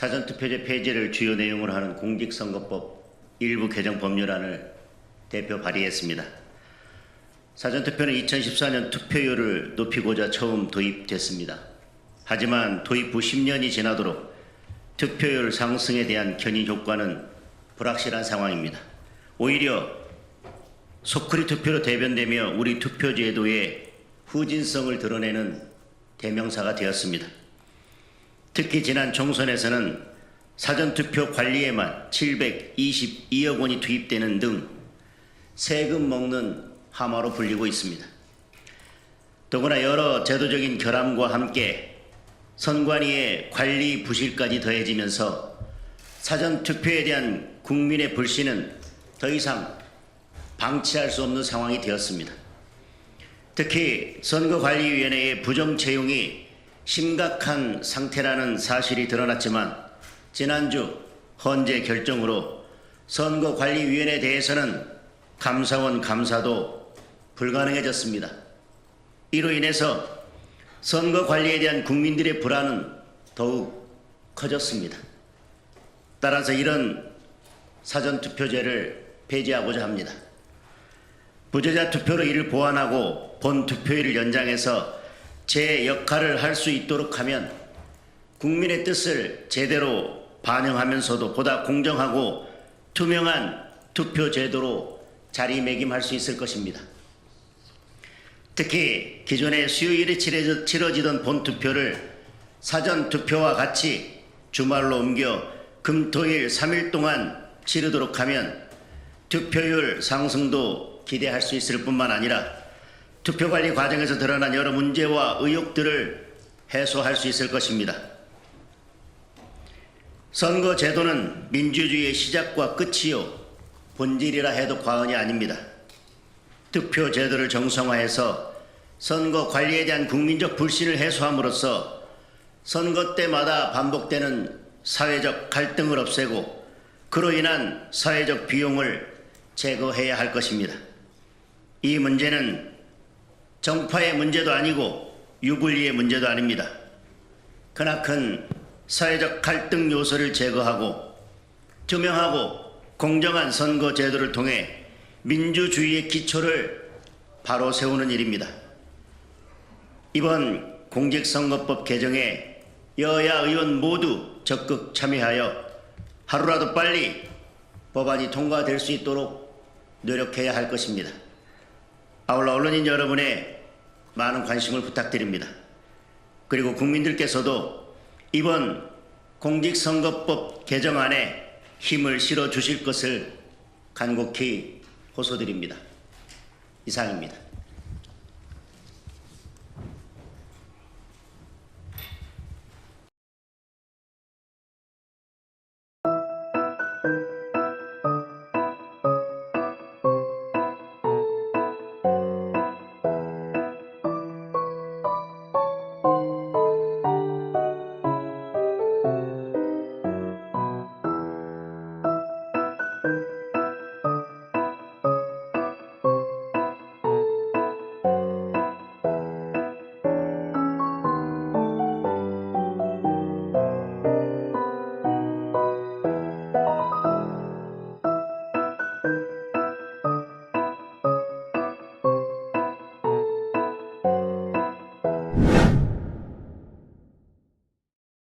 사전투표제 폐지를 주요 내용으로 하는 공직선거법 일부 개정 법률안을 대표 발의했습니다. 사전투표는 2014년 투표율을 높이고자 처음 도입됐습니다. 하지만 도입 후 10년이 지나도록 투표율 상승에 대한 견인 효과는 불확실한 상황입니다. 오히려 소크리 투표로 대변되며 우리 투표제도의 후진성을 드러내는 대명사가 되었습니다. 특히 지난 총선에서는 사전투표 관리에만 722억 원이 투입되는 등 세금 먹는 하마로 불리고 있습니다. 더구나 여러 제도적인 결함과 함께 선관위의 관리 부실까지 더해지면서 사전투표에 대한 국민의 불신은 더 이상 방치할 수 없는 상황이 되었습니다. 특히 선거관리위원회의 부정 채용이 심각한 상태라는 사실이 드러났지만 지난주 헌재 결정으로 선거관리위원회에 대해서는 감사원 감사도 불가능해졌습니다. 이로 인해서 선거관리에 대한 국민들의 불안은 더욱 커졌습니다. 따라서 이런 사전투표제를 폐지하고자 합니다. 부재자 투표로 이를 보완하고 본 투표일을 연장해서 제 역할을 할 수 있도록 하면 국민의 뜻을 제대로 반영하면서도 보다 공정하고 투명한 투표 제도로 자리매김할 수 있을 것입니다. 특히 기존에 수요일에 치러지던 본투표를 사전투표와 같이 주말로 옮겨 금토일 3일 동안 치르도록 하면 투표율 상승도 기대할 수 있을 뿐만 아니라 투표관리 과정에서 드러난 여러 문제와 의혹들을 해소할 수 있을 것입니다. 선거제도는 민주주의의 시작과 끝이요 본질이라 해도 과언이 아닙니다. 투표제도를 정상화해서 선거관리에 대한 국민적 불신을 해소함으로써 선거 때마다 반복되는 사회적 갈등을 없애고 그로 인한 사회적 비용을 제거해야 할 것입니다. 이 문제는 정파의 문제도 아니고 유불리의 문제도 아닙니다. 크나큰 사회적 갈등 요소를 제거하고 투명하고 공정한 선거 제도를 통해 민주주의의 기초를 바로 세우는 일입니다. 이번 공직선거법 개정에 여야 의원 모두 적극 참여하여 하루라도 빨리 법안이 통과될 수 있도록 노력해야 할 것입니다. 아울러 언론인 여러분의 많은 관심을 부탁드립니다. 그리고 국민들께서도 이번 공직선거법 개정안에 힘을 실어 주실 것을 간곡히 호소드립니다. 이상입니다.